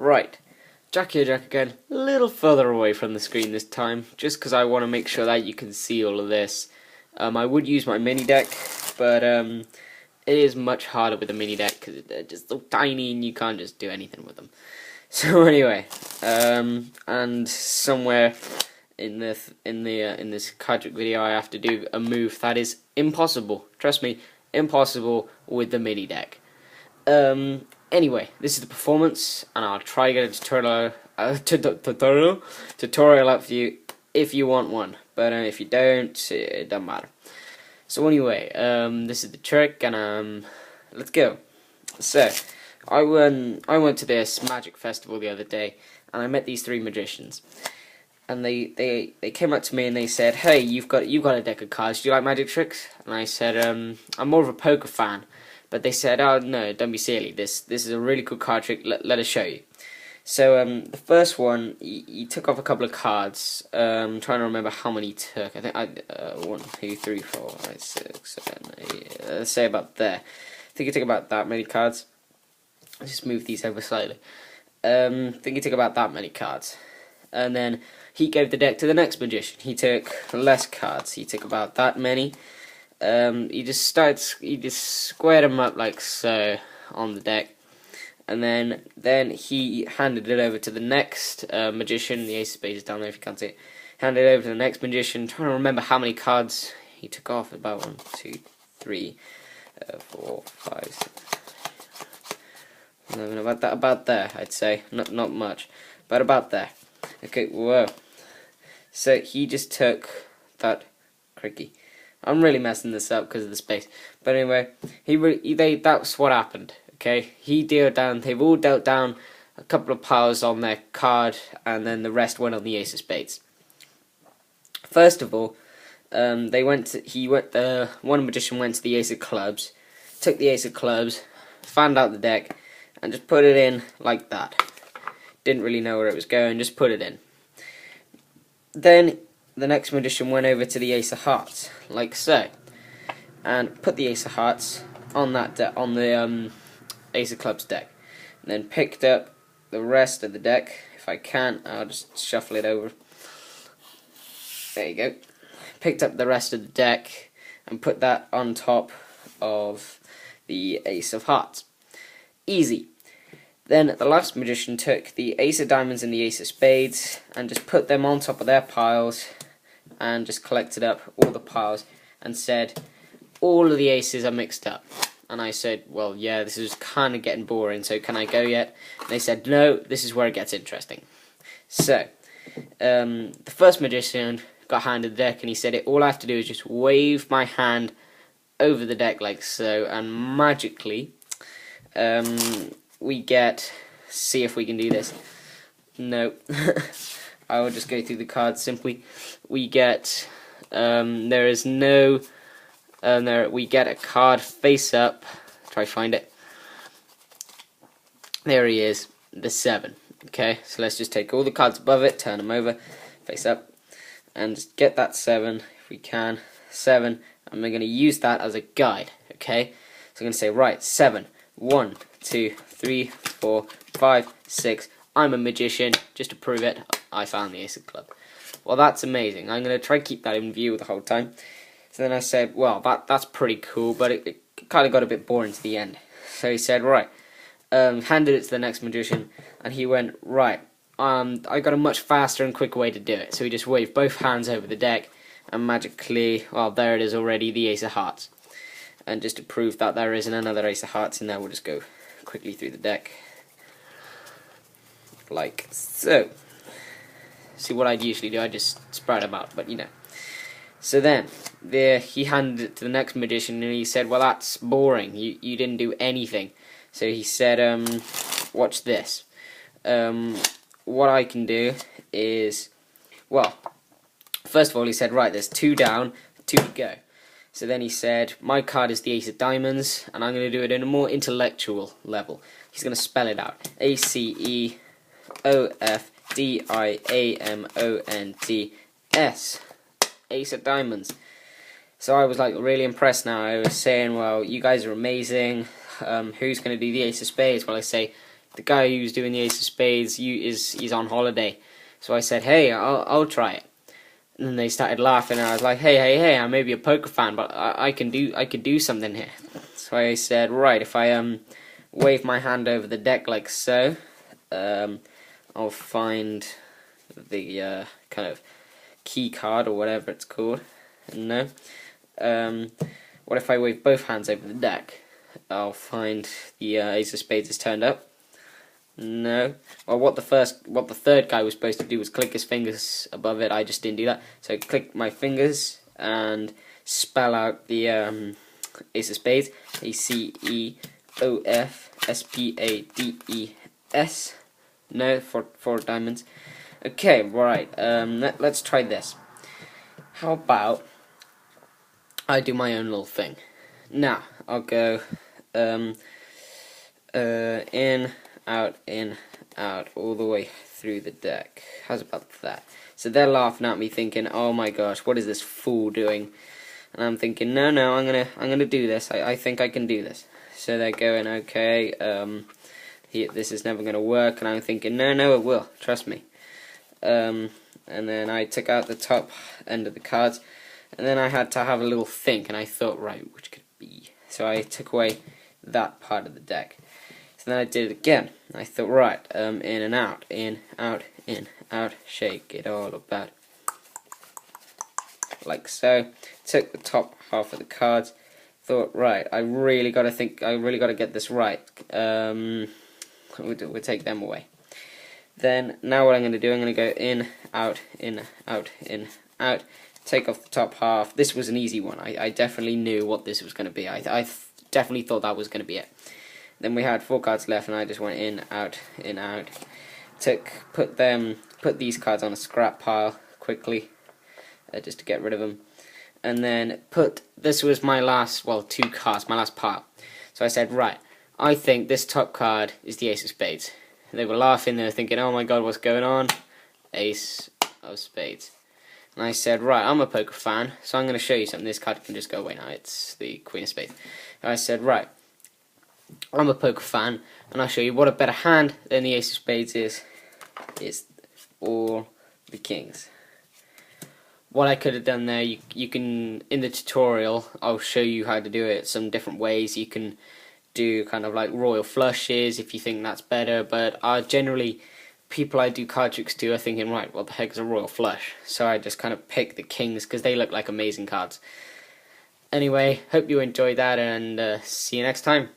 Right, Jack here, Jack again, a little further away from the screen this time, just because I want to make sure that you can see all of this. I would use my mini deck, but it is much harder with a mini deck because they're just so tiny and you can't just do anything with them. So anyway, and somewhere in this card trick video, I have to do a move that is impossible. Trust me, impossible with the mini deck. Anyway, this is the performance, and I'll try to get a tutorial up for you if you want one. But if you don't, it doesn't matter. So anyway, this is the trick, and let's go. So I went to this magic festival the other day, and I met these three magicians. And they came up to me and they said, "Hey, you've got a deck of cards. Do you like magic tricks?" And I said, "I'm more of a poker fan." But they said, "Oh no, don't be silly. This is a really cool card trick. Let us show you." So the first one, he took off a couple of cards. I'm trying to remember how many he took. I think 1, 2, 3, 4, 5, 6, 7, 8. Let's say about there. I think he took about that many cards. Let's just move these over slightly. I think he took about that many cards. And then he gave the deck to the next magician. He took less cards. He took about that many. He just squared them up like so on the deck, and then he handed it over to the next magician. The ace of spades is down there if you can't see it. Handed it over to the next magician. I'm trying to remember how many cards he took off. About 1, 2, 3, 4, 5, 6, 11. About there, I'd say. Not much, but about there. Okay, whoa. So he just took that cricky. I'm really messing this up because of the space. But anyway, that's what happened. Okay, they've all dealt down a couple of piles on their card, and then the rest went on the ace of spades. First of all, one magician went to the ace of clubs, took the ace of clubs, fanned out the deck, and just put it in like that. Didn't really know where it was going, just put it in. Then the next magician went over to the ace of hearts, like so, and put the ace of hearts on the ace of clubs deck. And then picked up the rest of the deck. If I can, I'll just shuffle it over. There you go. Picked up the rest of the deck and put that on top of the ace of hearts. Easy. Then the last magician took the ace of diamonds and the ace of spades and just put them on top of their piles and just collected up all the piles and said, "All of the aces are mixed up." And I said, "Well, yeah, this is kind of getting boring, so can I go yet?" And they said, "No, this is where it gets interesting." So the first magician got handed the deck, and he said, "All I have to do is just wave my hand over the deck like so, and magically we get." See if we can do this. No. I will just go through the cards simply. We get we get a card face up. Try find it. There he is, the 7. Okay, so let's just take all the cards above it, turn them over, face up, and just get that 7 if we can. 7, and we're going to use that as a guide. Okay, so I'm going to say, right, 7, 1, 2, 3, 4, 5, 6. I'm a magician. Just to prove it, I found the ace of club. Well, that's amazing. I'm going to try to keep that in view the whole time. So then I said, well, that's pretty cool, but it kind of got a bit boring to the end. So he said, right, handed it to the next magician, and he went, right, I got a much faster and quicker way to do it. So he just waved both hands over the deck, and magically, well, there it is already, the ace of hearts. And just to prove that there isn't another ace of hearts in there, we'll just go quickly through the deck. Like so. See, what I'd usually do, I just spread them out, but you know. So then, he handed it to the next magician, and he said, "Well, that's boring. You didn't do anything." So he said, "Watch this. What I can do is, well, first of all, he said, right, there's 2 down, 2 to go." So then he said, "My card is the ace of diamonds, and I'm going to do it in a more intellectual level." He's going to spell it out. ACEOFDIAMONDS. Ace of diamonds. So I was like really impressed now. I was saying, well, you guys are amazing. Who's going to do the ace of spades? Well, I say, the guy who's doing the Ace of Spades, he's on holiday. So I said, hey, I'll try it. And then they started laughing, and I was like, hey, I may be a poker fan, but I can do something here. So I said, right, if I wave my hand over the deck like so, I'll find the kind of key card or whatever it's called. No. What if I wave both hands over the deck? I'll find the Ace of Spades is turned up. No. Well, what the third guy was supposed to do was click his fingers above it. I just didn't do that. So I clicked my fingers and spell out the Ace of Spades. ACEOFSPADES. No, four diamonds. Okay, right. Let's try this. How about I do my own little thing? Now I'll go in, out, all the way through the deck. How's about that? So they're laughing at me, thinking, "Oh my gosh, what is this fool doing?" And I'm thinking, "No, I'm gonna do this. I think I can do this." So they're going, "Okay, this is never gonna work." And I'm thinking, "No, it will. Trust me." And then I took out the top end of the cards, and then I had to have a little think, and I thought, right, which could it be? So I took away that part of the deck. So then I did it again. I thought, right, in and out, in, out, shake it all about. Like so. Took the top half of the cards. Thought, right, I really got to get this right. We'll take them away. Then, now what I'm going to do, I'm going to go in, out, out. Take off the top half. This was an easy one. I definitely knew what this was going to be. I definitely thought that was going to be it. Then we had 4 cards left, and I just went in, out, put these cards on a scrap pile quickly, just to get rid of them. And then this was my last, 2 cards, my last pile. So I said, right, I think this top card is the Ace of Spades. They were laughing, they were thinking, oh my god, what's going on? Ace of Spades. And I said, right, I'm a poker fan, so I'm going to show you something. This card can just go away now, it's the Queen of Spades. And I said, right, I'm a poker fan, and I'll show you what a better hand than the Ace of Spades is. It's all the kings. What I could have done there, you can, in the tutorial, I'll show you how to do it some different ways. You can do kind of like royal flushes if you think that's better, but generally, people I do card tricks to are thinking, right, what the heck is a royal flush? So I just kind of pick the kings because they look like amazing cards. Anyway, hope you enjoyed that, and see you next time.